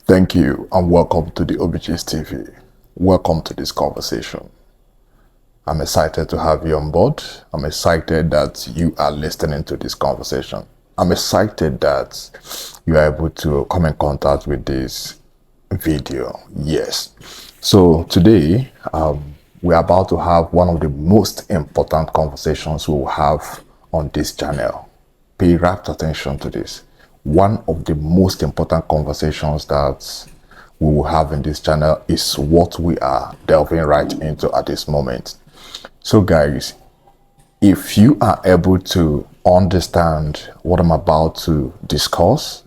Thank you and welcome to the OBICHI'STV. Welcome to this conversation. I'm excited to have you on board. I'm excited that you are listening to this conversation. I'm excited that you are able to come in contact with this video. Yes. So today, we're about to have one of the most important conversations we will have on this channel. Pay rapt attention to this. One of the most important conversations that we will have in this channel is what we are delving right into at this moment. So guys, if you are able to understand what I'm about to discuss,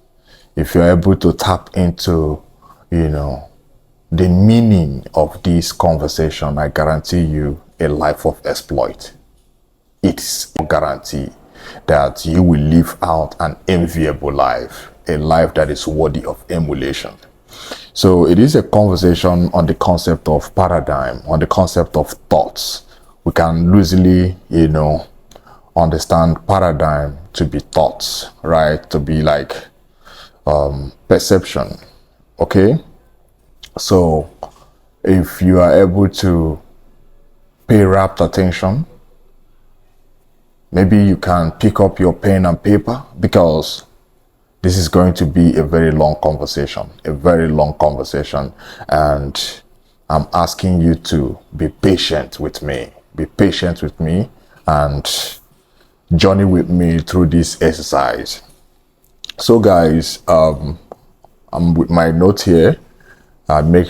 if you're able to tap into, the meaning of this conversation, I guarantee you a life of exploit. It's a guarantee that you will live out an enviable life, a life that is worthy of emulation. So it is a conversation on the concept of paradigm, on the concept of thoughts. We can loosely, understand paradigm to be thoughts, right? To be like perception, okay? So if you are able to pay rapt attention, maybe you can pick up your pen and paper, because this is going to be a very long conversation, and I'm asking you to be patient with me. Be patient with me and journey with me through this exercise. So guys, I'm with my note here. I made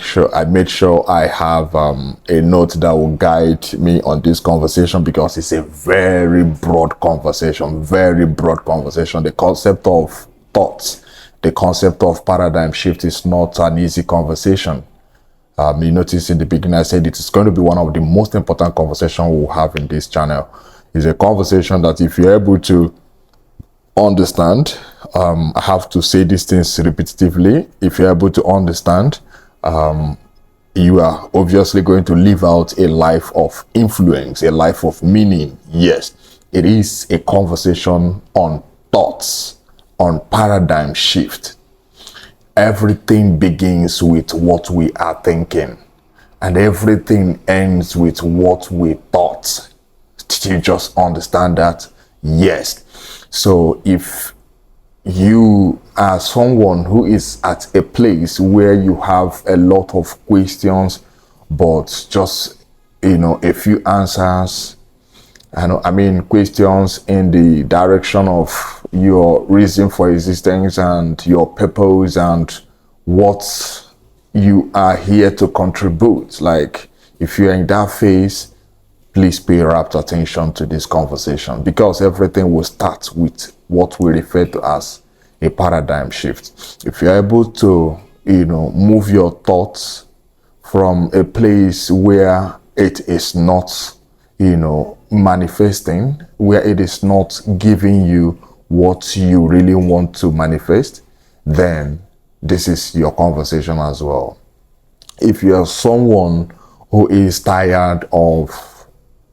sure I have a note that will guide me on this conversation, because it's a very broad conversation. The concept of thoughts, the concept of paradigm shift is not an easy conversation. You notice in the beginning I said it is going to be one of the most important conversations we'll have in this channel. It's a conversation that if you're able to understand, I have to say these things repetitively. If you're able to understand, you are obviously going to live out a life of influence, a life of meaning. Yes, it is a conversation on thoughts, on paradigm shift. Everything begins with what we are thinking, and everything ends with what we thought. Did you just understand that? Yes. So if you are someone who is at a place where you have a lot of questions, but just, a few answers, questions in the direction of your reason for existence and your purpose and what you are here to contribute. Like, if you're in that phase, please pay rapt attention to this conversation, because everything will start with what we refer to as a paradigm shift. If you're able to, move your thoughts from a place where it is not, manifesting, where it is not giving you what you really want to manifest, then this is your conversation as well. If you are someone who is tired of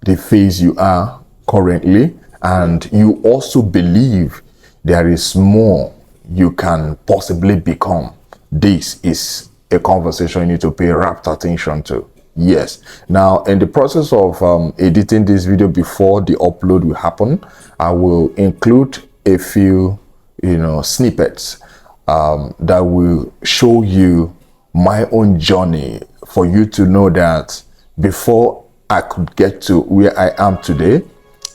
the phase you are currently, and you also believe there is more you can possibly become, this is a conversation you need to pay rapt attention to. Yes. Now, in the process of editing this video before the upload will happen, I will include a few, snippets that will show you my own journey, for you to know that before I could get to where I am today,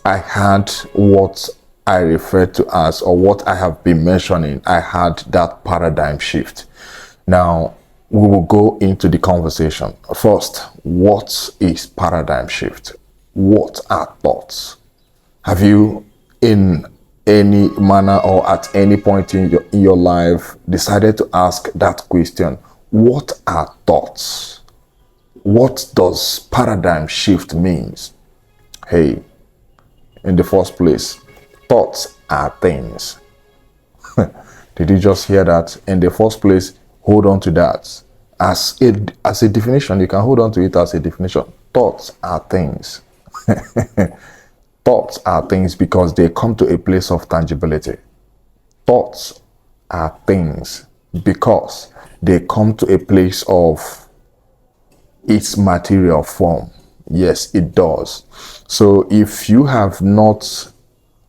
I had what I refer to as, or what I have been mentioning, I had that paradigm shift. Now, we will go into the conversation. First, what is paradigm shift? What are thoughts? Have you, in any manner or at any point in your life, decided to ask that question? What are thoughts? What does paradigm shift means? Hey, in the first place, thoughts are things. Did you just hear that? In the first place, hold on to that as a definition. You can hold on to it as a definition. Thoughts are things. Thoughts are things because they come to a place of tangibility. Thoughts are things because they come to a place of its material form. Yes, it does. So if you have not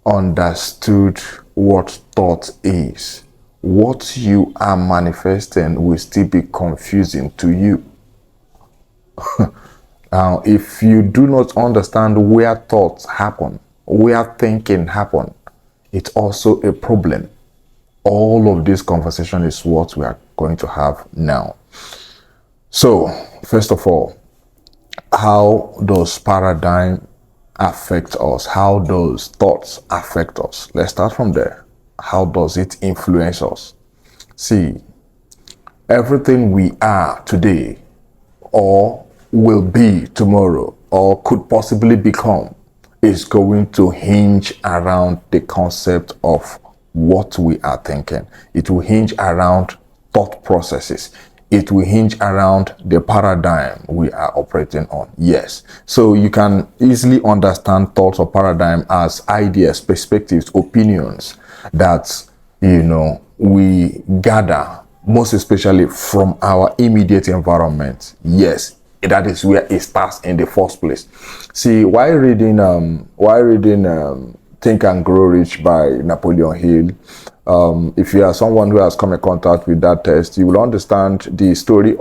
understood what thought is, what you are manifesting will still be confusing to you. Now, if you do not understand where thoughts happen, where thinking happen, it's also a problem. All of this conversation is what we are going to have now. So, first of all, how does paradigm affect us? How does thoughts affect us? Let's start from there. How does it influence us? See, everything we are today, or will be tomorrow, or could possibly become, is going to hinge around the concept of what we are thinking. It will hinge around thought processes. It will hinge around the paradigm we are operating on. Yes. So you can easily understand thoughts or paradigm as ideas, perspectives, opinions that, we gather, most especially from our immediate environment. Yes, that is where it starts in the first place. See, while reading Think and Grow Rich by Napoleon Hill, if you are someone who has come in contact with that text, you will understand the story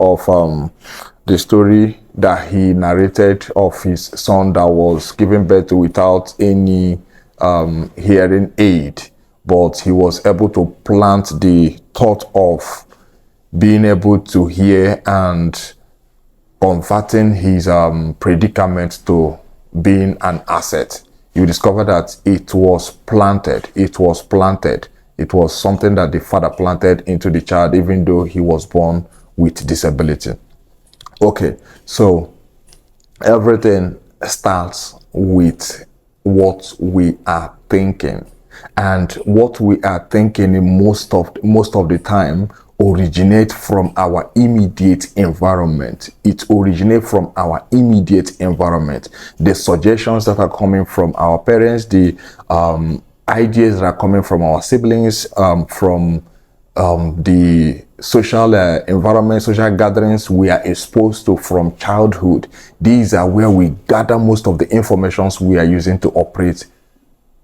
that he narrated of his son that was given birth to without any hearing aid, but he was able to plant the thought of being able to hear and converting his predicament to being an asset. You discover that it was planted. It was something that the father planted into the child, even though he was born with disability. Okay, so everything starts with what we are thinking, and what we are thinking in most of the time originate from our immediate environment. It originates from our immediate environment. The suggestions that are coming from our parents, the ideas that are coming from our siblings, from the social environment, social gatherings we are exposed to from childhood. These are where we gather most of the informations we are using to operate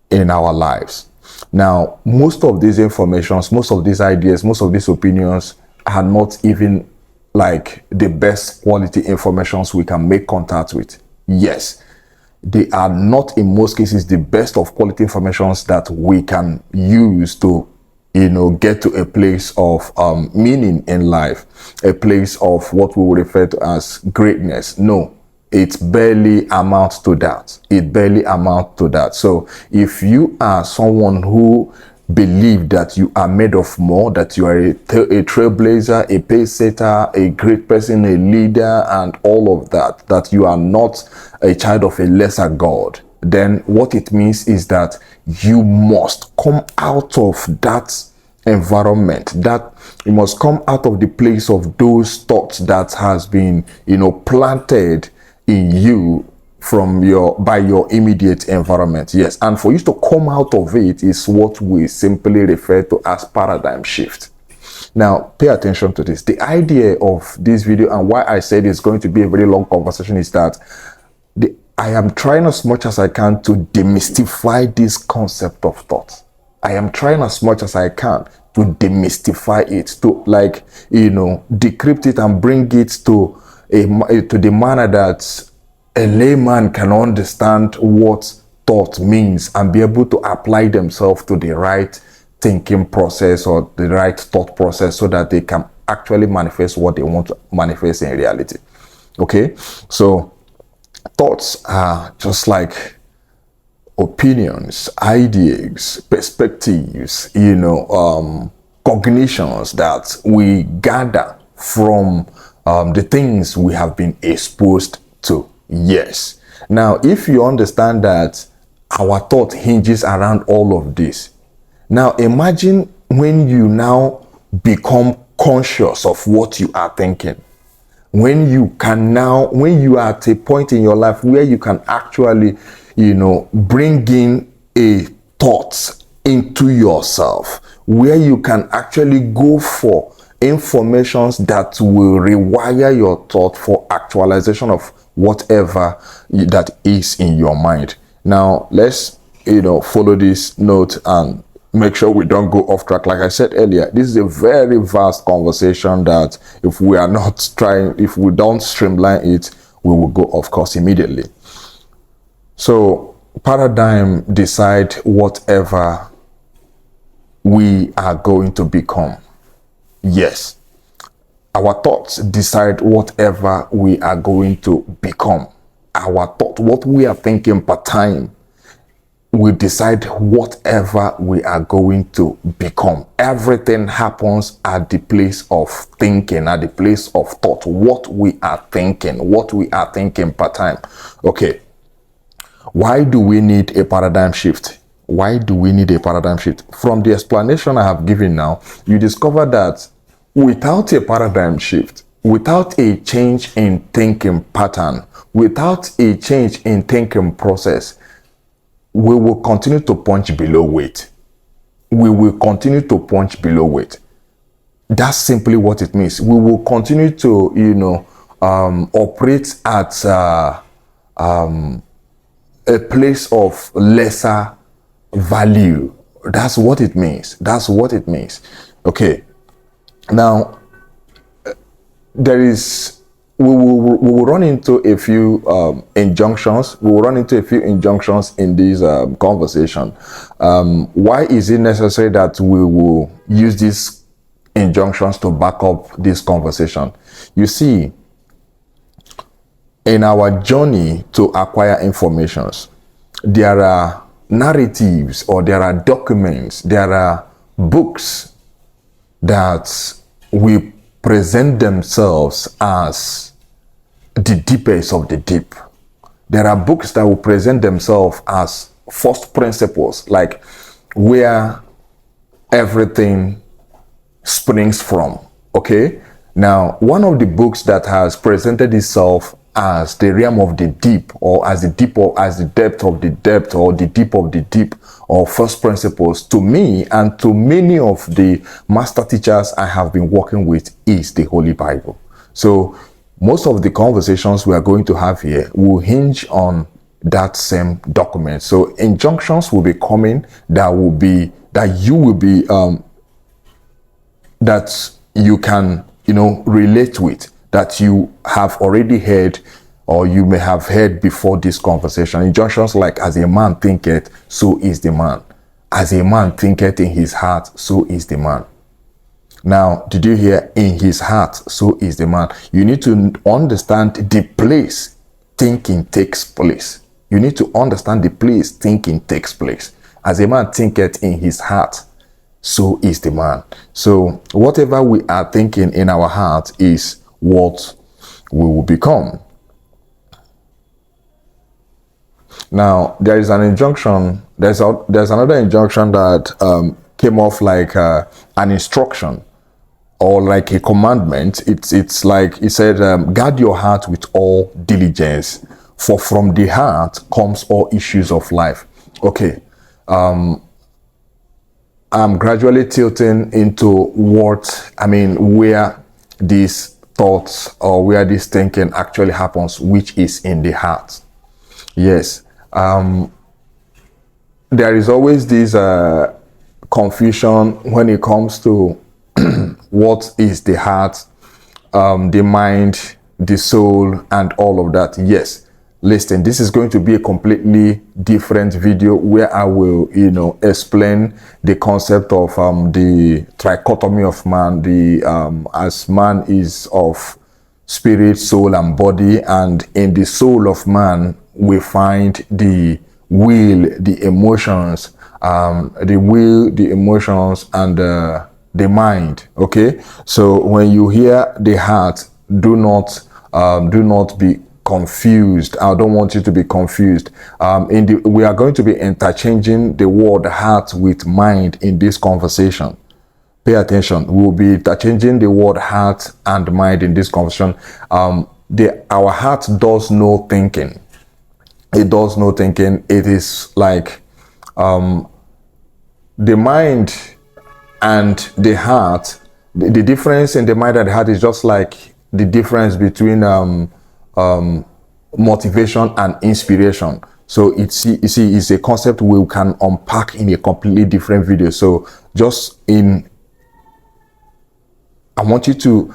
in our lives. Now, most of these informations, most of these ideas, most of these opinions are not even like the best quality informations we can make contact with. Yes, they are not in most cases the best of quality informations that we can use to get to a place of meaning in life, a place of what we would refer to as greatness. No, it barely amounts to that. It barely amounts to that. So if you are someone who believe that you are made of more, that you are a trailblazer, a pace setter, a great person, a leader, and all of that, that you are not a child of a lesser God, then what it means is that you must come out of that environment, that you must come out of the place of those thoughts that has been planted in you by your immediate environment. Yes, and for you to come out of it is what we simply refer to as paradigm shift. Now, pay attention to this. The idea of this video, and why I said it's going to be a very long conversation, is that I am trying as much as I can to demystify this concept of thought. I am trying as much as I can to demystify it, to decrypt it and bring it to the manner that a layman can understand what thought means and be able to apply themselves to the right thinking process or the right thought process, so that they can actually manifest what they want to manifest in reality. Okay, so thoughts are just like opinions, ideas, perspectives, cognitions that we gather from the things we have been exposed to. Yes. Now, if you understand that our thought hinges around all of this, now imagine when you now become conscious of what you are thinking. When you are at a point in your life where you can actually, bring in a thought into yourself, where you can actually go for informations that will rewire your thought for actualization of whatever that is in your mind. Now let's follow this note and make sure we don't go off track. Like I said earlier, this is a very vast conversation that if we don't streamline it, we will go off course immediately. So paradigm decide whatever we are going to become. Yes, our thoughts decide whatever we are going to become. Our thought, what we are thinking per time, we decide whatever we are going to become. Everything happens at the place of thinking, at the place of thought. What we are thinking per time. Okay, why do we need a paradigm shift? Why do we need a paradigm shift? From the explanation I have given now, you discover that without a paradigm shift, without a change in thinking pattern, without a change in thinking process, we will continue to punch below weight. We will continue to punch below weight. That's simply what it means. We will continue to, operate at a place of lesser value. That's what it means. That's what it means. Okay. Now, we will run into a few injunctions. We will run into a few injunctions in this conversation. Why is it necessary that we will use these injunctions to back up this conversation? You see, in our journey to acquire informations, there are narratives, or there are documents, there are books that we present themselves as the deepest of the deep. There are books that will present themselves as first principles, like where everything springs from. Okay, now one of the books that has presented itself as the realm of the deep, or as the deep, or as the depth of the depth, or the deep of the deep, or first principles, to me and to many of the master teachers I have been working with, is the Holy Bible. So most of the conversations we are going to have here will hinge on that same document. So injunctions will be coming that you can relate with, that you have already heard, or you may have heard before this conversation. Injunctions like, as a man thinketh, so is the man. As a man thinketh in his heart, so is the man. Now, did you hear? In his heart, so is the man. You need to understand the place thinking takes place. You need to understand the place thinking takes place. As a man thinketh in his heart, so is the man. So whatever we are thinking in our heart is what we will become. Now, there is an injunction. There's another injunction that came off like an instruction, or like a commandment. It's like he said, guard your heart with all diligence, for from the heart comes all issues of life. Okay. I'm gradually tilting into where these thoughts, or where this thinking actually happens, which is in the heart. Yes. There is always this confusion when it comes to what is the heart, the mind, the soul, and all of that. Yes. Listen, this is going to be a completely different video where I will, explain the concept of the trichotomy of man, as man is of spirit, soul, and body, and in the soul of man we find the will, the emotions, and the mind. Okay, so when you hear the heart, do not be confused. I don't want you to be confused. We are going to be interchanging the word heart with mind in this conversation. Pay attention. We will be interchanging the word heart and mind in this conversation. Our heart does no thinking. It does no thinking. It is like the mind and the heart, the difference in the mind and the heart is just like the difference between motivation and inspiration. So it's a concept we can unpack in a completely different video. So I want you to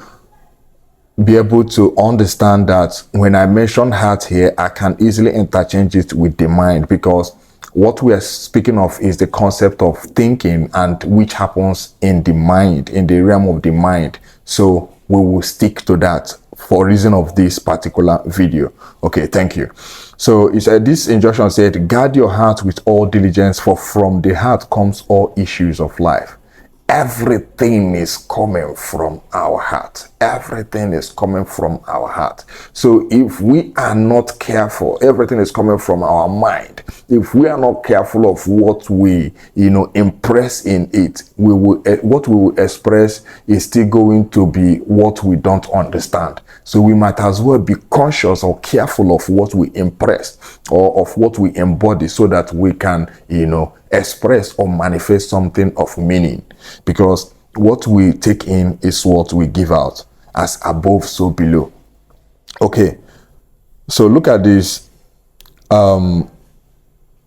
be able to understand that when I mention heart here, I can easily interchange it with the mind, because what we are speaking of is the concept of thinking, and which happens in the mind, in the realm of the mind. So we will stick to that for reason of this particular video. Okay, thank you. So it said, this injunction said, guard your heart with all diligence, for from the heart comes all issues of life. Everything is coming from our heart. Everything is coming from our heart. So if we are not careful, everything is coming from our mind. If we are not careful of what we, impress in it, what we will express is still going to be what we don't understand. So we might as well be conscious or careful of what we impress or of what we embody, so that we can, express or manifest something of meaning. Because what we take in is what we give out. As above, so below. Okay, so look at this.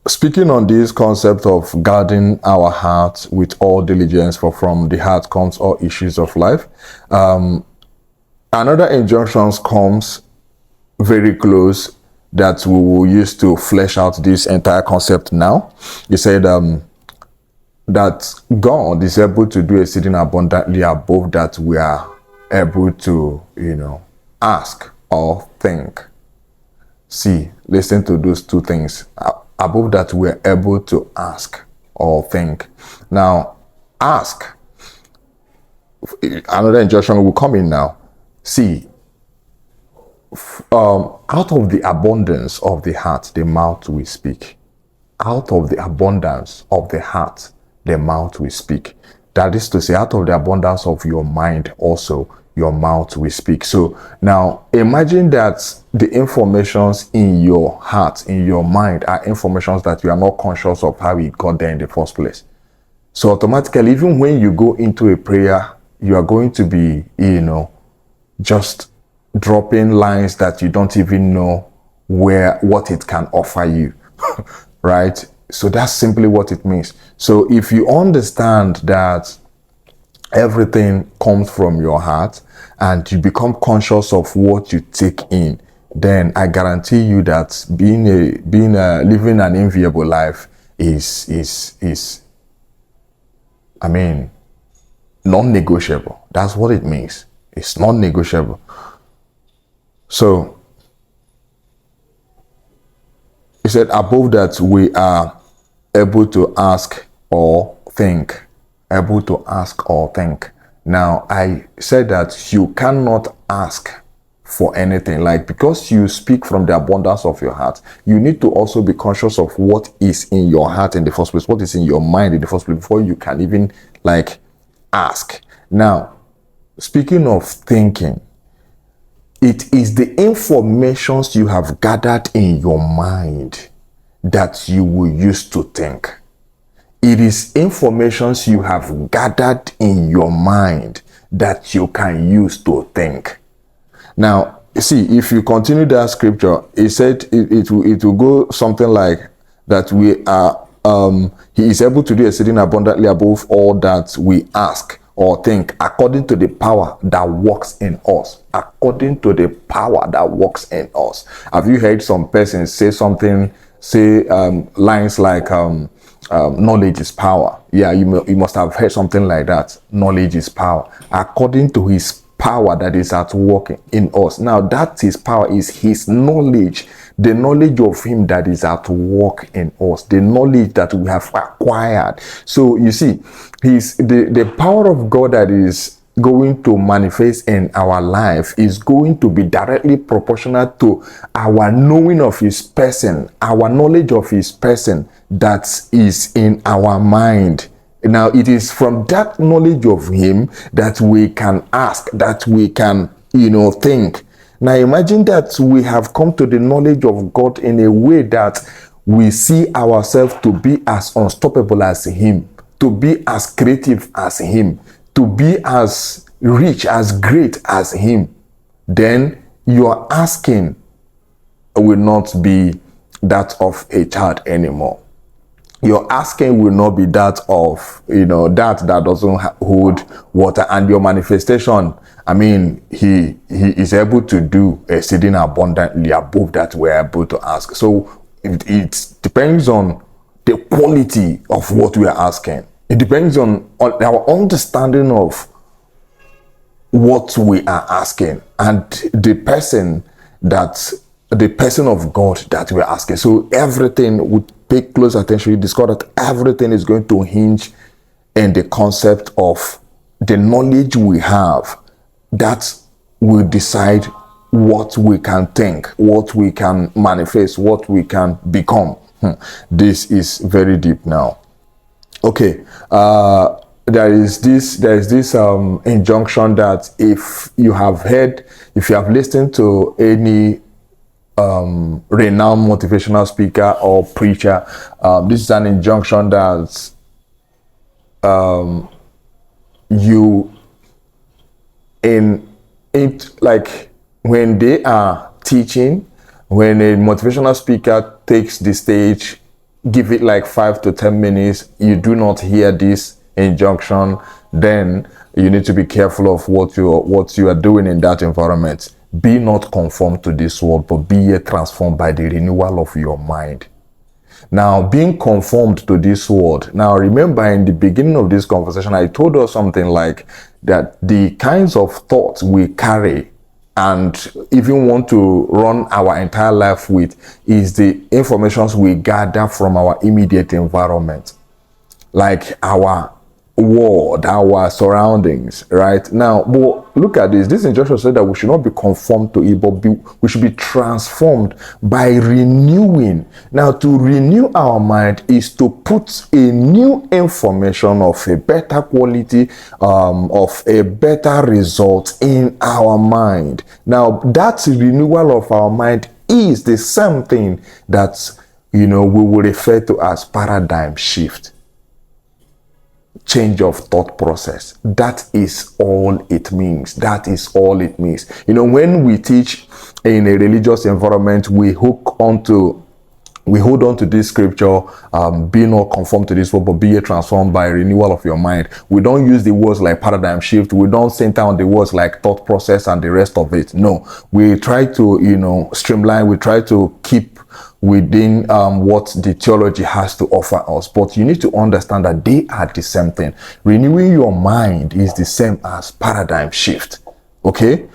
Speaking on this concept of guarding our heart with all diligence, for from the heart comes all issues of life. Another injunction comes very close that we will use to flesh out this entire concept now. He said that God is able to do exceeding abundantly above that we are able to, ask or think. See, listen to those two things. Above that we are able to ask or think. Now, ask. Another injunction will come in now. See, out of the abundance of the heart, the mouth will speak. Out of the abundance of the heart, the mouth will speak. That is to say, out of the abundance of your mind also, your mouth will speak. So now imagine that the informations in your heart, in your mind, are informations that you are not conscious of how it got there in the first place. So automatically, even when you go into a prayer, you are going to be, just dropping lines that you don't even know what it can offer you. Right? So that's simply what it means. So if you understand that everything comes from your heart and you become conscious of what you take in, then I guarantee you that living an enviable life is non-negotiable. That's what it means. It's non-negotiable. So he said, above that we are able to ask or think. Able to ask or think. Now, I said that you cannot ask for anything. Like, because you speak from the abundance of your heart, you need to also be conscious of what is in your heart in the first place, what is in your mind in the first place, before you can even ask. Now, speaking of thinking, it is the informations you have gathered in your mind that you will use to think. It is informations you have gathered in your mind that you can use to think. Now, see, if you continue that scripture, it said it will go something like that we are, he is able to do exceeding abundantly above all that we ask or think, according to the power that works in us. According to the power that works in us. Have you heard some persons say lines like, knowledge is power? Yeah, you must have heard something like that. Knowledge is power. According to his power that is at work in us. Now, that his power is his knowledge. The knowledge of him that is at work in us. The knowledge that we have acquired. So, you see, the power of God that is going to manifest in our life is going to be directly proportional to our knowing of his person, our knowledge of his person that is in our mind. Now, it is from that knowledge of him that we can ask, that we can, think. Now, imagine that we have come to the knowledge of God in a way that we see ourselves to be as unstoppable as him, to be as creative as him, to be as rich, as great as him, then your asking will not be that of a child anymore. Your asking will not be that of, that doesn't hold water. And your manifestation, I mean, he is able to do exceeding abundantly above that we're able to ask. So it depends on the quality of what we are asking. It depends on our understanding of what we are asking and the person of God that we're asking. So everything would pay close attention. You discover that everything is going to hinge in the concept of the knowledge we have that will decide what we can think, what we can manifest, what we can become. This is very deep now. Okay, there is this injunction that if you have listened to any renowned motivational speaker or preacher, this is an injunction that like when they are teaching, when a motivational speaker takes the stage, give it like 5 to 10 minutes, you do not hear this injunction, then you need to be careful of what you are doing in that environment. Be not conformed to this world, but be ye transformed by the renewal of your mind. Now, being conformed to this world. Now, remember in the beginning of this conversation, I told us something like that the kinds of thoughts we carry and even want to run our entire life with is the information we gather from our immediate environment, like our world, our surroundings, right? Now, but look at this. This injunction said that we should not be conformed to it, but we should be transformed by renewing. Now, to renew our mind is to put a new information of a better quality, of a better result in our mind. Now, that renewal of our mind is the same thing that, we will refer to as paradigm shift. Change of thought process. That is all it means. That is all it means. When we teach in a religious environment, we hold on to this scripture, be not conformed to this world, but be ye transformed by renewal of your mind. We don't use the words like paradigm shift. We don't center on the words like thought process and the rest of it. No, we try to, streamline. We try to keep within what the theology has to offer us. But you need to understand that they are the same thing. Renewing your mind is the same as paradigm shift. Okay,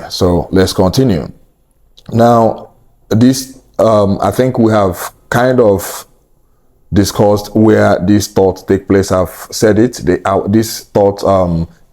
so let's continue. Now, this I think we have kind of discussed where these thoughts take place. I've said it. These thoughts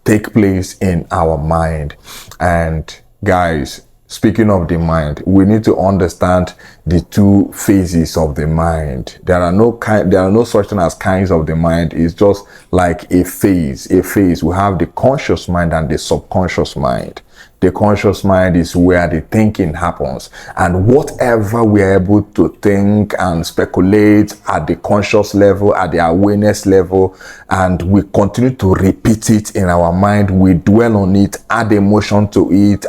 take place in our mind. And guys, speaking of the mind, we need to understand the two phases of the mind. There are no such thing as kinds of the mind. It's just like a phase. We have the conscious mind and the subconscious mind. The conscious mind is where the thinking happens, and whatever we are able to think and speculate at the conscious level, at the awareness level, and we continue to repeat it in our mind, we dwell on it, add emotion to it,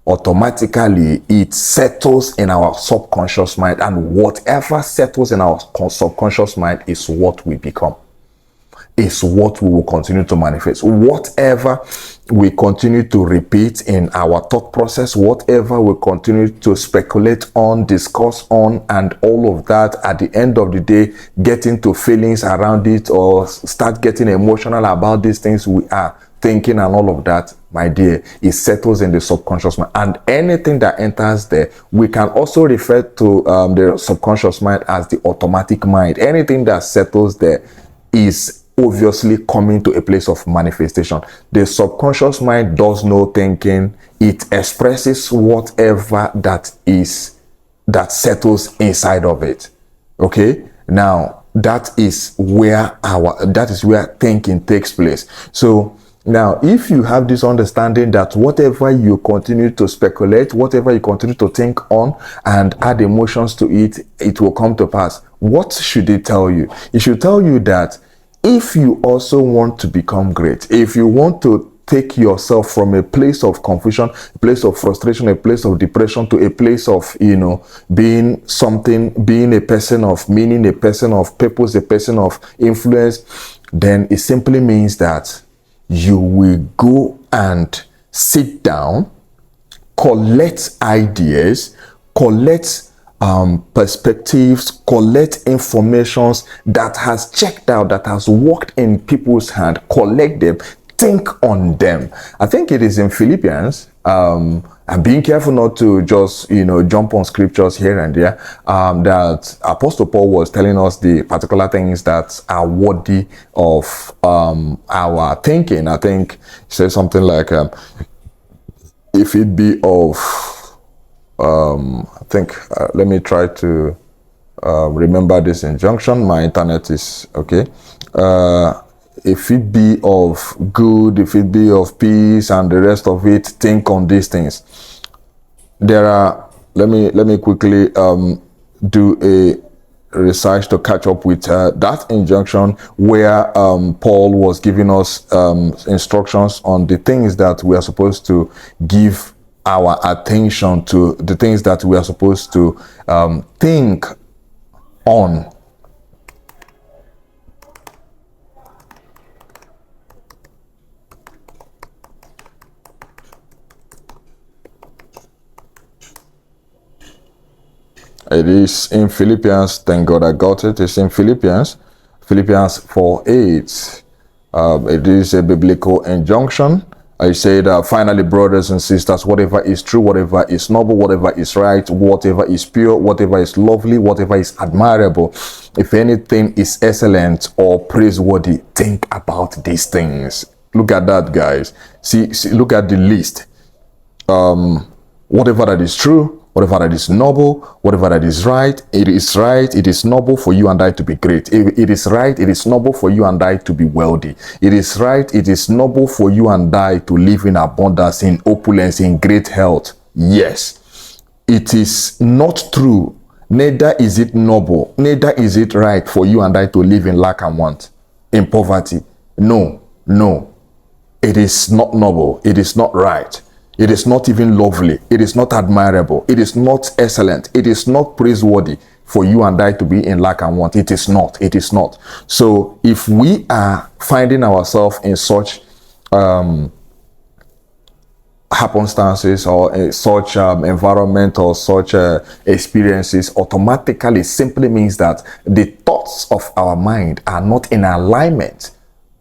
automatically it settles in our subconscious mind, and whatever settles in our subconscious mind is what we become, is what we will continue to manifest. Whatever we continue to repeat in our thought process, whatever we continue to speculate on, discuss on, and all of that, at the end of the day, get into feelings around it or start getting emotional about these things we are thinking and all of that, my dear, it settles in the subconscious mind. And anything that enters there, we can also refer to the subconscious mind as the automatic mind. Anything that settles there is obviously coming to a place of manifestation. The subconscious mind does no thinking. It expresses whatever that settles inside of it. Okay, now that is where thinking takes place. So now, if you have this understanding that whatever you continue to speculate, whatever you continue to think on and add emotions to it, it will come to pass. What should it tell you? It should tell you that if you also want to become great, if you want to take yourself from a place of confusion, a place of frustration, a place of depression, to a place of, being something, being a person of meaning, a person of purpose, a person of influence, then it simply means that you will go and sit down, collect ideas, collect perspectives, collect informations that has checked out, that has worked in people's hand, collect them, think on them. I think it is in Philippians, and being careful not to just, jump on scriptures here and there, that Apostle Paul was telling us the particular things that are worthy of our thinking. I think he said something like, if it be of, let me try to remember this injunction. My internet is okay. If it be of good, if it be of peace, and the rest of it, think on these things. There are, let me quickly do a research to catch up with that injunction, where Paul was giving us instructions on the things that we are supposed to give our attention to, the things that we are supposed to think on. It is in Philippians. Thank God I got it. It's in Philippians 4:8. It is a biblical injunction. I say that, finally, brothers and sisters, whatever is true, whatever is noble, whatever is right, whatever is pure, whatever is lovely, whatever is admirable, if anything is excellent or praiseworthy, think about these things. Look at that, guys. See, look at the list. Whatever that is true, whatever that is noble, whatever that is right, it is noble for you and I to be great. It is right, it is noble for you and I to be wealthy. It is right, it is noble for you and I to live in abundance, in opulence, in great health. Yes, it is not true, neither is it noble, neither is it right for you and I to live in lack and want, in poverty. No, it is not noble, it is not right. It is not even lovely. It is not admirable. It is not excellent. It is not praiseworthy for you and I to be in lack and want. It is not. It is not. So if we are finding ourselves in such happenstances or such environment or such experiences, automatically simply means that the thoughts of our mind are not in alignment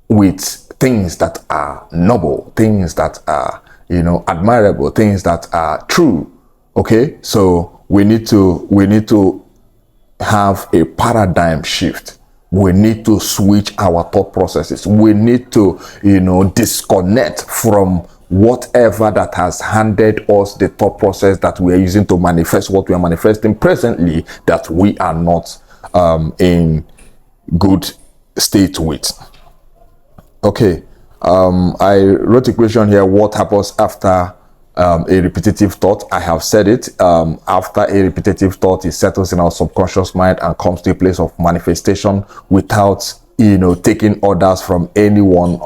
with things that are noble, things that are admirable, things that are true. Okay, so we need to have a paradigm shift. We need to switch our thought processes. We need to disconnect from whatever that has handed us the thought process that we are using to manifest what we are manifesting presently, that we are not in good state with. Okay. I wrote a question here: what happens after a repetitive thought? I have said it. After a repetitive thought, it settles in our subconscious mind and comes to a place of manifestation without taking orders from anyone.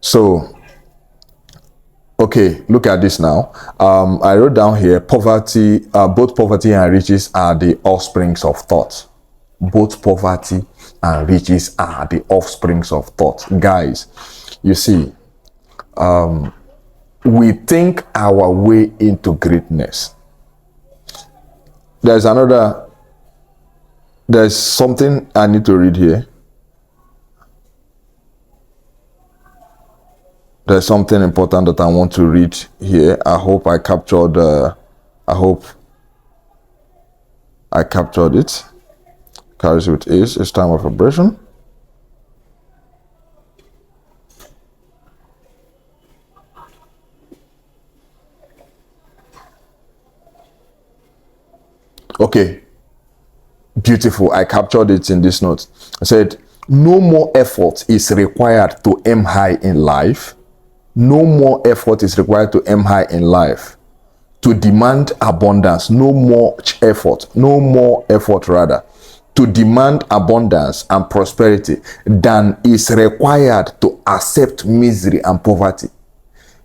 So okay, look at this now. I wrote down here: poverty, both poverty and riches are the offsprings of thought. Both poverty and riches are the offsprings of thought. Guys, you see, we think our way into greatness. There's something I need to read here. There's something important that I want to read here. I hope I captured it. Carries with ease. It's time of vibration. Okay, beautiful. I captured it in this note. I said, no more effort is required to aim high in life. No more effort is required to aim high in life. To demand abundance, no more effort rather. to demand abundance and prosperity than is required to accept misery and poverty.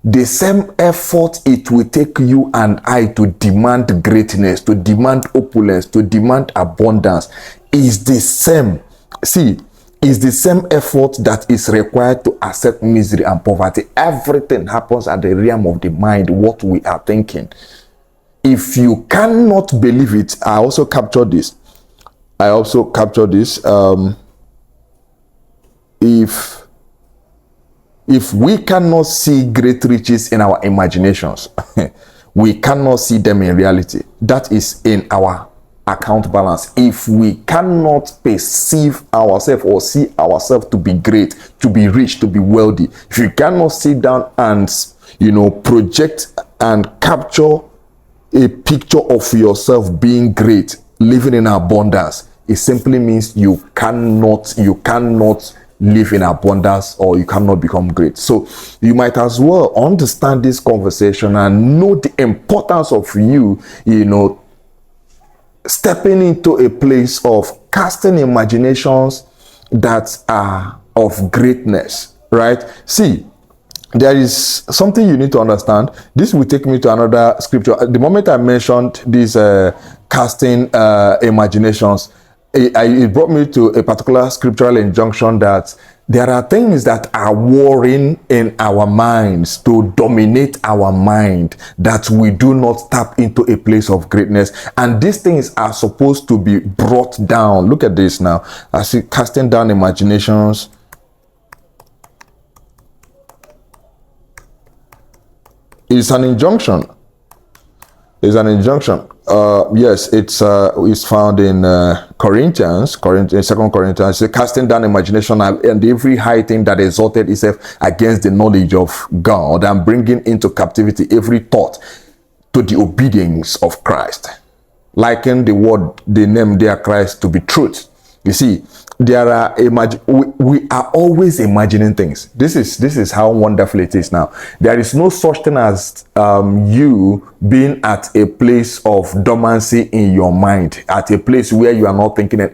The same effort it will take you and I to demand greatness, to demand opulence, to demand abundance is the same. See, is the same effort that is required to accept misery and poverty. Everything happens at the realm of the mind, what we are thinking. If you cannot believe it, I also captured this. If we cannot see great riches in our imaginations, we cannot see them in reality. That is in our account balance. If we cannot perceive ourselves or see ourselves to be great, to be rich, to be wealthy, if you cannot sit down and project and capture a picture of yourself being great, living in abundance, it simply means you cannot live in abundance, or you cannot become great. So you might as well understand this conversation and know the importance of you stepping into a place of casting imaginations that are of greatness, right? See, there is something you need to understand. This will take me to another scripture. The moment I mentioned this casting imaginations, it brought me to a particular scriptural injunction that there are things that are warring in our minds to dominate our mind, that we do not tap into a place of greatness. And these things are supposed to be brought down. Look at this now. I see casting down imaginations. It's an injunction. It's an injunction. Yes, it's found in Corinthians, 2 Corinthians. It's casting down imagination and every high thing that exalted itself against the knowledge of God, and bringing into captivity every thought to the obedience of Christ. Liken the word, the name there, Christ, to be truth. You see, there are we are always imagining things. This is how wonderful it is now. There is no such thing as you being at a place of dormancy in your mind, at a place where you are not thinking.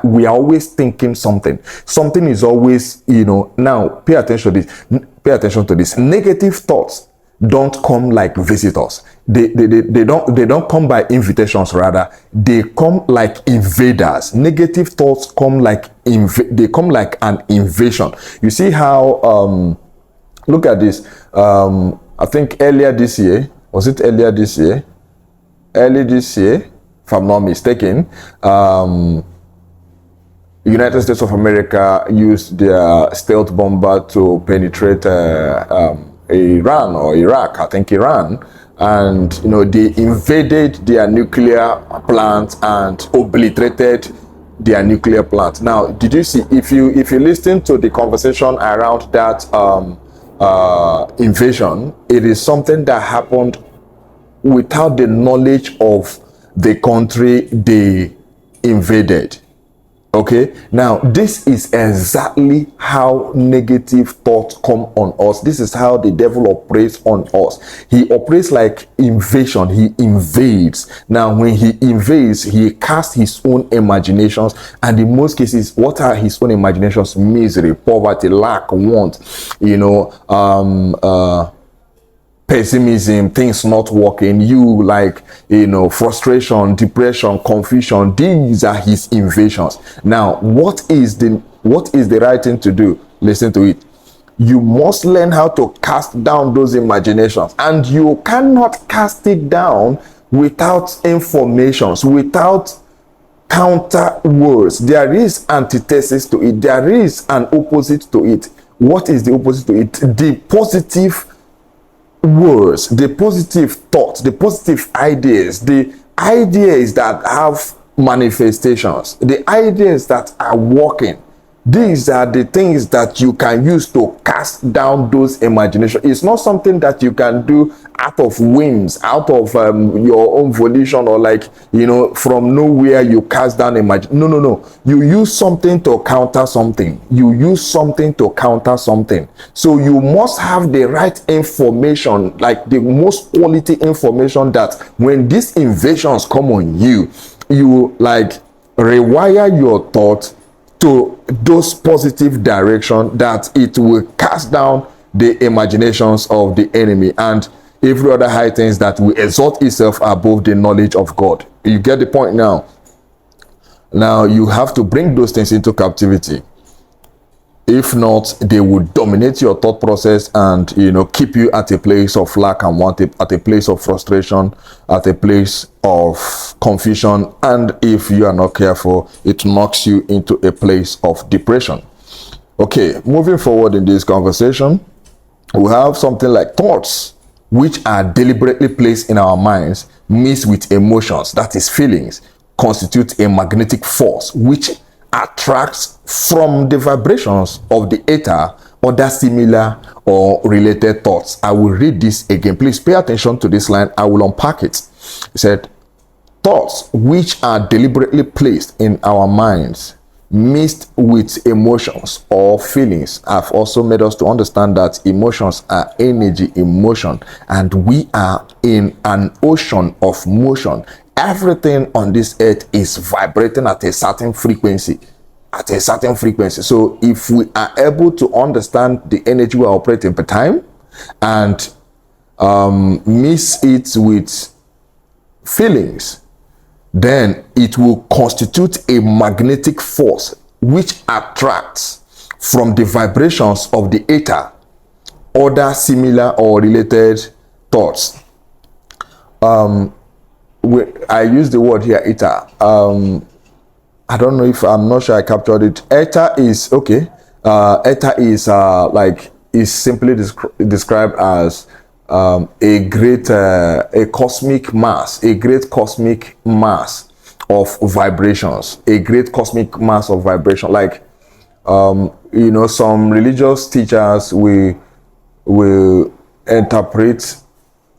We are always thinking something. Something is always, now pay attention to this. Pay attention to this. Negative thoughts don't come like visitors. They don't come by invitations. Rather, they come like invaders. Negative thoughts come like they come like an invasion. You see how look at this. I think earlier this year, if I'm not mistaken, United States of America used their stealth bomber to penetrate Iran or Iraq, I think Iran, and they invaded their nuclear plant and obliterated their nuclear plant. Now, did you see, if you listen to the conversation around that invasion, it is something that happened without the knowledge of the country they invaded. Okay, now this is exactly how negative thoughts come on us. This is how the devil operates on us. He operates like invasion. He invades. Now, when he invades, he casts his own imaginations, and in most cases, what are his own imaginations? Misery, poverty, lack, want, pessimism, things not working, frustration, depression, confusion. These are his invasions. Now, what is the right thing to do? Listen to it. You must learn how to cast down those imaginations, and you cannot cast it down without informations, without counter words. There is antithesis to it. There is an opposite to it. What is the opposite to it? The positive words, the positive thoughts, the positive ideas, the ideas that have manifestations, the ideas that are working. These are the things that you can use to cast down those imaginations. It's not something that you can do out of whims, out of your own volition, or from nowhere you cast down imagination. No. You use something to counter something. You use something to counter something. So you must have the right information, like the most quality information, that when these invasions come on you, rewire your thought to those positive direction, that it will cast down the imaginations of the enemy and every other high things that will exalt itself above the knowledge of God. You get the point now? Now you have to bring those things into captivity. If not, they will dominate your thought process and, you know, keep you at a place of lack and want, at a place of frustration, at a place of confusion. And if you are not careful, it knocks you into a place of depression. Okay, moving forward in this conversation, we have something like thoughts, which are deliberately placed in our minds, mixed with emotions, that is feelings, constitute a magnetic force, which attracts from the vibrations of the ether other similar or related thoughts. I will read this again. Please pay attention to this line. I will unpack it. It said, thoughts which are deliberately placed in our minds, mixed with emotions or feelings. I've also made us to understand that emotions are energy in motion, and we are in an ocean of motion. Everything on this earth is vibrating at a certain frequency. So if we are able to understand the energy we are operating per time and mix it with feelings, then it will constitute a magnetic force which attracts from the vibrations of the ether other similar or related thoughts. I use the word here, ether. I don't know if, I'm not sure I captured it. Ether is okay. Ether is is simply described as a great cosmic mass of vibrations, like you know, some religious teachers will interpret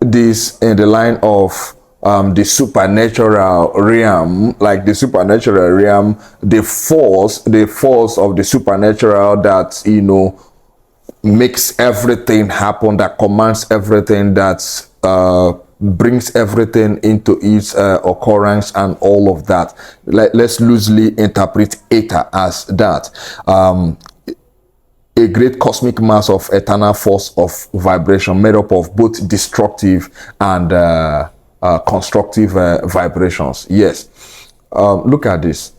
this in the line of the supernatural realm, the force of the supernatural that, you know, makes everything happen, that commands everything, that brings everything into its occurrence and all of that. Let's loosely interpret ether as that. A great cosmic mass of eternal force of vibration made up of both destructive and constructive vibrations. Yes. Look at this.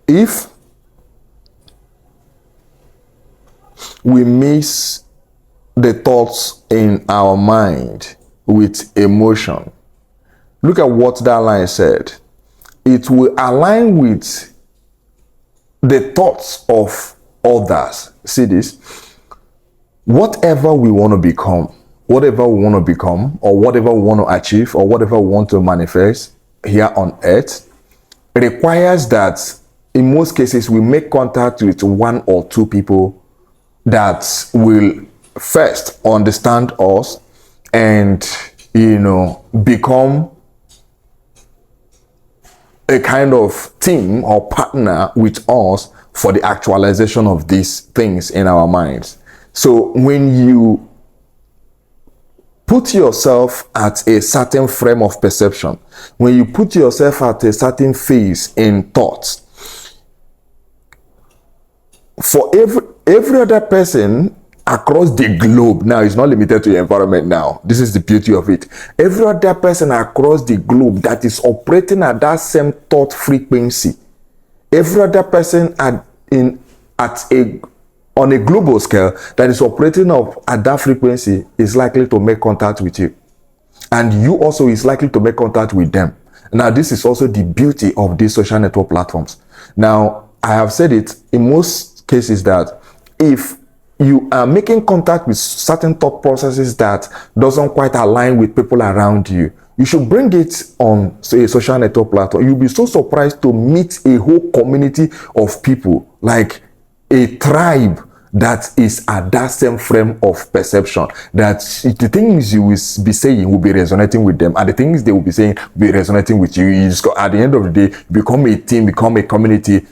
If we mix the thoughts in our mind with emotion, look at what that line said. It will align with the thoughts of others. See this? Whatever we want to become, or whatever we want to achieve, or whatever we want to manifest here on earth, requires that in most cases we make contact with one or two people that will first understand us and, you know, become a kind of team or partner with us for the actualization of these things in our minds. So when you put yourself at a certain frame of perception, when you put yourself at a certain phase in thoughts, for every other person across the globe, now it's not limited to your environment now, this is the beauty of it, every other person across the globe that is operating at that same thought frequency, every other person on a global scale that is operating at that frequency is likely to make contact with you, and you also is likely to make contact with them. Now this is also the beauty of these social network platforms. Now I have said it in most cases that if you are making contact with certain thought processes that doesn't quite align with people around you, you should bring it on, say, a social network platform. You'll be so surprised to meet a whole community of people, like a tribe that is at that same frame of perception, that the things you will be saying will be resonating with them, and the things they will be saying will be resonating with you. You just, at the end of the day, become a team, become a community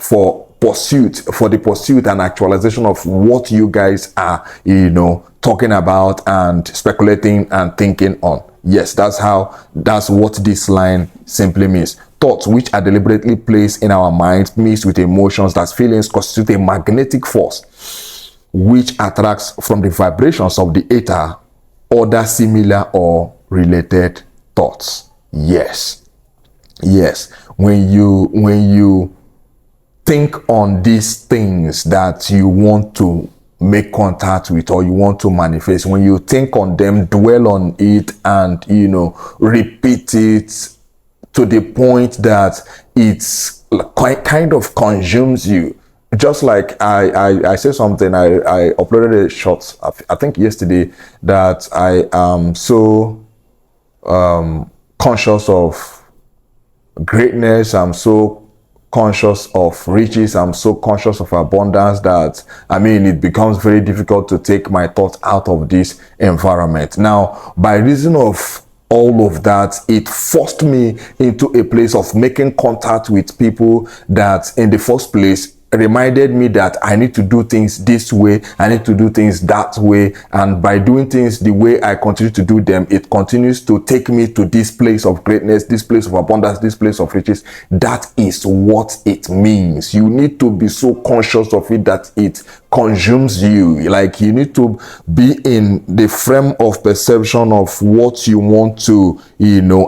for the pursuit and actualization of what you guys are, you know, talking about and speculating and thinking on. Yes, that's what this line simply means. Thoughts which are deliberately placed in our minds mixed with emotions, that's feelings, constitute a magnetic force which attracts from the vibrations of the ether other similar or related thoughts. Yes. When you think on these things that you want to make contact with or you want to manifest, when you think on them, dwell on it, and repeat it to the point that it's kind of consumes you. Just like I said something, I uploaded a short, I think yesterday, that I am so conscious of greatness, I'm so conscious of riches, I'm so conscious of abundance that it becomes very difficult to take my thoughts out of this environment. Now, by reason of all of that, it forced me into a place of making contact with people that in the first place reminded me that I need to do things this way, I need to do things that way, and by doing things the way I continue to do them, it continues to take me to this place of greatness, this place of abundance, this place of riches. That is what it means. You need to be so conscious of it that it consumes you. Like, you need to be in the frame of perception of what you want to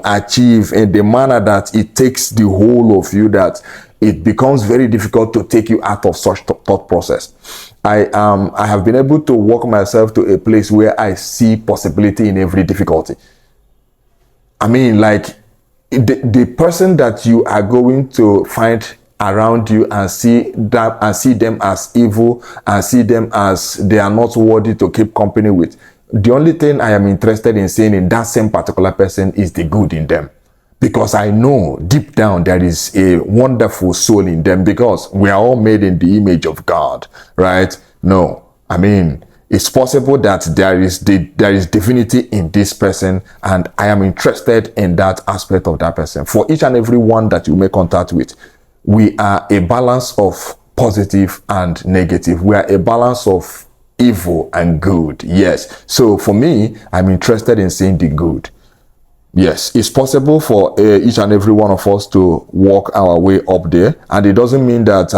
achieve in the manner that it takes the whole of you, that it becomes very difficult to take you out of such thought process. I have been able to walk myself to a place where I see possibility in every difficulty. Like, the person that you are going to find around you and see them as evil and see them as they are not worthy to keep company with, the only thing I am interested in seeing in that same particular person is the good in them. Because I know deep down there is a wonderful soul in them, because we are all made in the image of God, right? No, it's possible that there is divinity in this person, and I am interested in that aspect of that person. For each and every one that you make contact with, we are a balance of positive and negative. We are a balance of evil and good. Yes. So for me, I'm interested in seeing the good. Yes, it's possible for each and every one of us to walk our way up there, and it doesn't mean that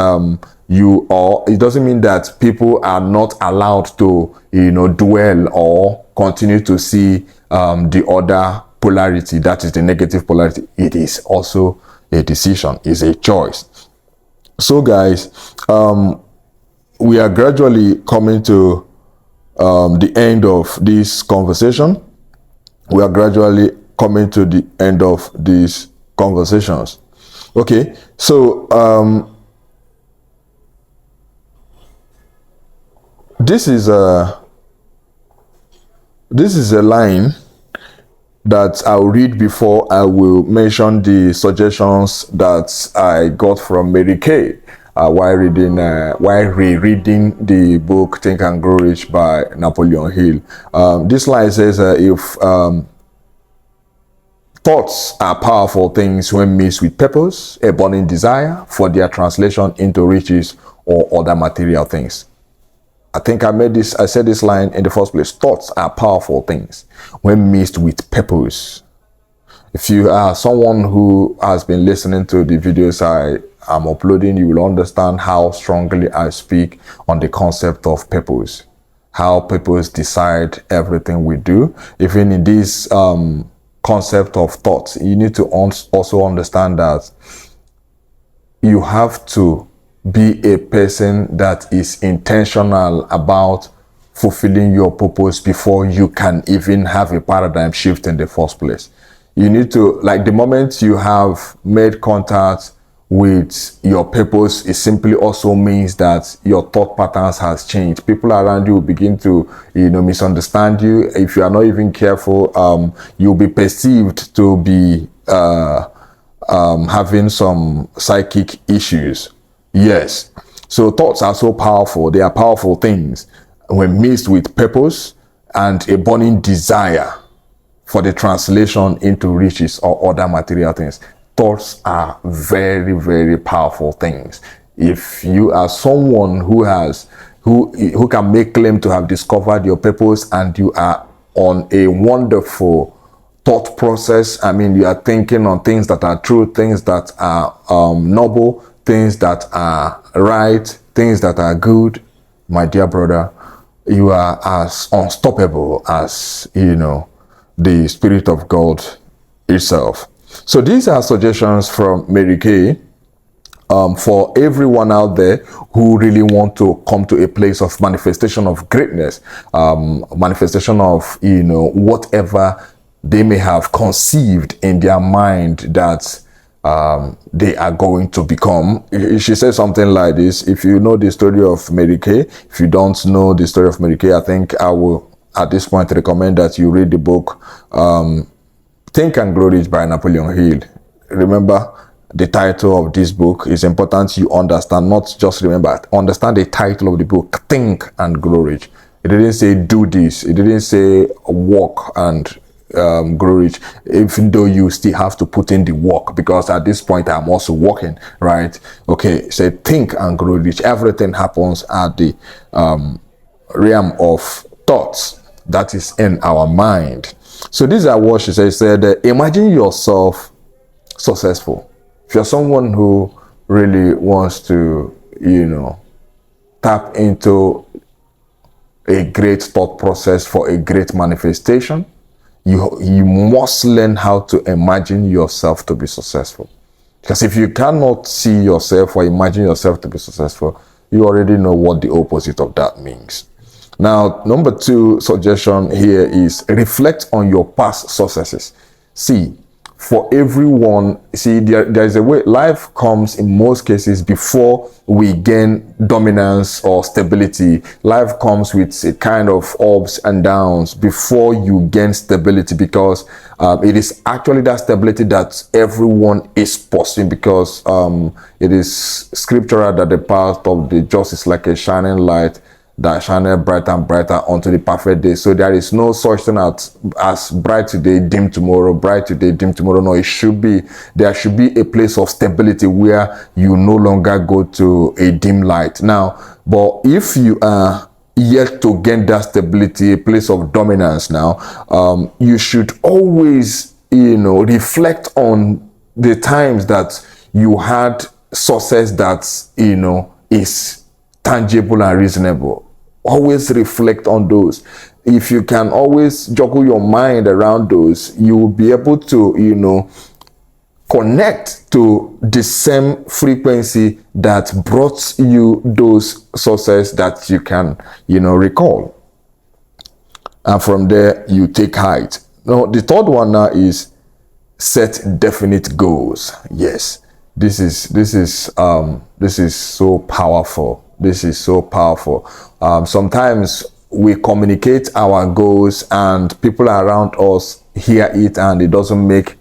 it doesn't mean that people are not allowed to dwell or continue to see the other polarity, that is the negative polarity. It is also a decision, it's a choice. So guys, we are gradually coming to the end of this conversation. We are gradually coming to the end of these conversations. Okay, so this is a line that I'll read before I will mention the suggestions that I got from Mary Kay while rereading the book Think and Grow Rich by Napoleon Hill. This line says, if thoughts are powerful things when mixed with purpose, a burning desire for their translation into riches or other material things. I think I said this line in the first place. Thoughts are powerful things when mixed with purpose. If you are someone who has been listening to the videos I am uploading, you will understand how strongly I speak on the concept of purpose. How purpose decide everything we do. Even in this concept of thoughts, you need to also understand that you have to be a person that is intentional about fulfilling your purpose before you can even have a paradigm shift in the first place. You need to, like, the moment you have made contact with your purpose, it simply also means that your thought patterns has changed. People around you will begin to misunderstand you. If you are not even careful, you'll be perceived to be having some psychic issues. Yes, so thoughts are so powerful. They are powerful things when mixed with purpose and a burning desire for the translation into riches or other material things. Thoughts are very, very powerful things. If you are someone who can make claim to have discovered your purpose and you are on a wonderful thought process. I mean, you are thinking on things that are true, things that are noble, things that are right, things that are good, my dear brother, you are as unstoppable as, you know, the Spirit of God itself. So these are suggestions from Mary Kay for everyone out there who really want to come to a place of manifestation of greatness, manifestation of, you know, whatever they may have conceived in their mind that they are going to become. She says something like this: if you know the story of Mary Kay, if you don't know the story of Mary Kay, I think I will at this point recommend that you read the book Think and Grow Rich by Napoleon Hill. Remember the title of this book. Is important you understand, not just remember, understand the title of the book, Think and Grow Rich. It didn't say do this, it didn't say walk and grow rich, even though you still have to put in the work, because at this point I'm also working, right? Okay, say think and grow rich. Everything happens at the realm of thoughts that is in our mind. So these are what she said. She said, imagine yourself successful. If you're someone who really wants to, you know, tap into a great thought process for a great manifestation, you must learn how to imagine yourself to be successful. Because if you cannot see yourself or imagine yourself to be successful, you already know what the opposite of that means. Now, number 2 suggestion here is reflect on your past successes. See, for everyone, see, there is a way life comes in most cases before we gain dominance or stability. Life comes with a kind of ups and downs before you gain stability, because it is actually that stability that everyone is pursuing, because it is scriptural that the path of the just is like a shining light that shineth brighter and brighter unto the perfect day. So there is no such thing as bright today, dim tomorrow, bright today, dim tomorrow. No, there should be a place of stability where you no longer go to a dim light. Now, but if you are yet to gain that stability, a place of dominance now, you should always, you know, reflect on the times that you had success that, you know, is tangible and reasonable. Always reflect on those. If you can always juggle your mind around those, you will be able to, you know, connect to the same frequency that brought you those success that you can, you know, recall. And from there, you take height. Now, the third one now is set definite goals. Yes, this is so powerful. This is so powerful. Sometimes we communicate our goals and people around us hear it and it doesn't make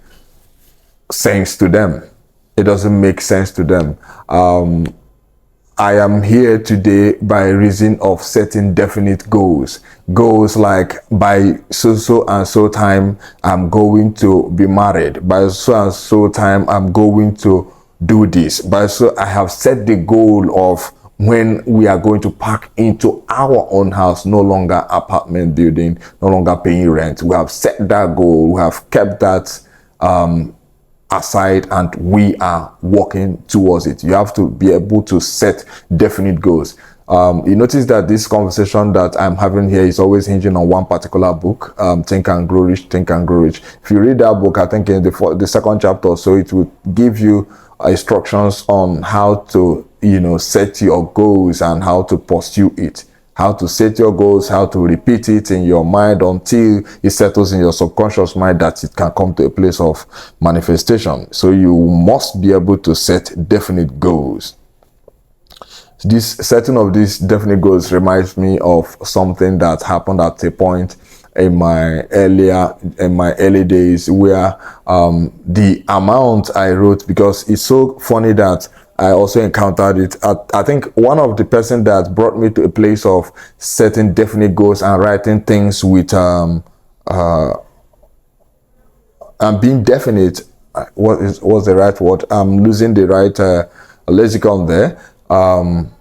sense to them. It doesn't make sense to them. I am here today by reason of setting definite goals. Goals like by so and so time I'm going to be married. By so and so time I'm going to do this. By so I have set the goal of when we are going to pack into our own house, no longer apartment building, no longer paying rent. We have set that goal. We have kept that aside and we are working towards it. You have to be able to set definite goals. You notice that this conversation that I'm having here is always hinging on one particular book, Think and Grow Rich, Think and Grow Rich. If you read that book, I think in the second chapter or so, it will give you instructions on how to, you know, set your goals and how to pursue it. How to set your goals, how to repeat it in your mind until it settles in your subconscious mind that it can come to a place of manifestation. So you must be able to set definite goals. This setting of these definite goals reminds me of something that happened at a point in my early days where the amount I wrote, because it's so funny that I also encountered it. I think one of the person that brought me to a place of setting definite goals and writing things with and being definite. What's the right word? I'm losing the right lexicon there.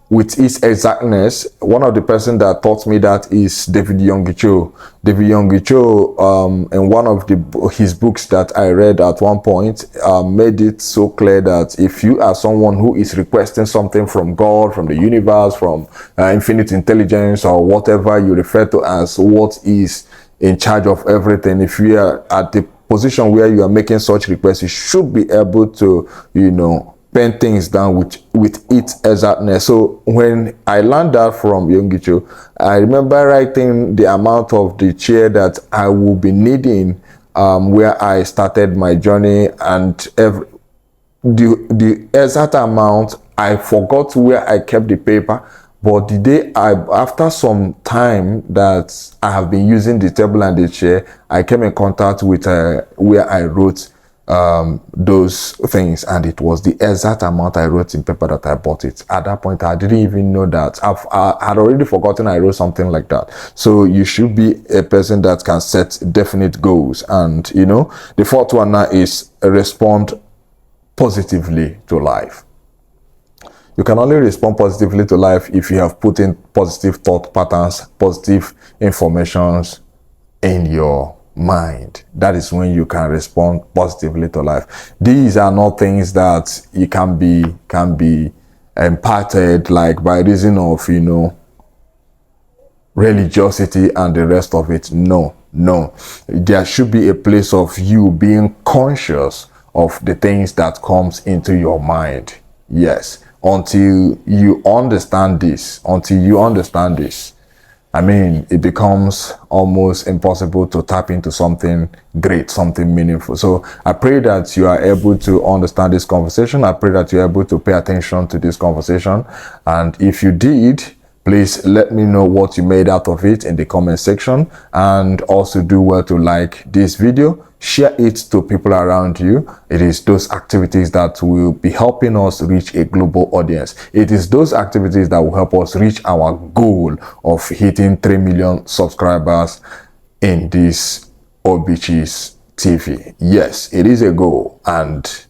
with its exactness. One of the person that taught me that is David Yonggi-Cho. David Yonggi-Cho, in one of his books that I read at one point, made it so clear that if you are someone who is requesting something from God, from the universe, from infinite intelligence, or whatever you refer to as what is in charge of everything, if you are at the position where you are making such requests, you should be able to, you know, pen things down with its exactness. So when I learned that from Yonggi-Cho, I remember writing the amount of the chair that I will be needing where I started my journey, and the exact amount. I forgot where I kept the paper, but the day after some time that I have been using the table and the chair, I came in contact with where I wrote those things, and it was the exact amount I wrote in paper that I bought it. At that point, I didn't even know that. I had already forgotten I wrote something like that. So you should be a person that can set definite goals. And you know, the fourth one now is respond positively to life. You can only respond positively to life if you have put in positive thought patterns, positive informations in your mind. That is when you can respond positively to life. These are not things that you can be imparted like by reason of, you know, religiosity and the rest of it. No. There should be a place of you being conscious of the things that comes into your mind. Yes. Until you understand this, I mean, it becomes almost impossible to tap into something great, something meaningful. So I pray that you are able to understand this conversation. I pray that you're able to pay attention to this conversation. And if you did, please let me know what you made out of it in the comment section. And also do well to like this video. Share it to people around you. It is those activities that will be helping us reach a global audience. It is those activities that will help us reach our goal of hitting 3 million subscribers in this OBICHIS TV. Yes, it is a goal, and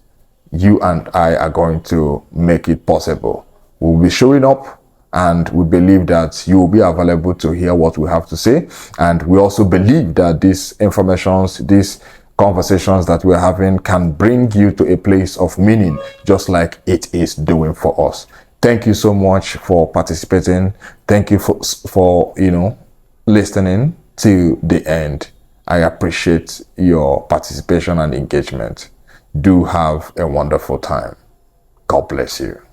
you and I are going to make it possible. We'll be showing up, and we believe that you will be available to hear what we have to say. And we also believe that these these conversations that we're having can bring you to a place of meaning, just like it is doing for us. Thank you so much for participating. Thank you for you know, listening to the end. I appreciate your participation and engagement. Do have a wonderful time. God bless you.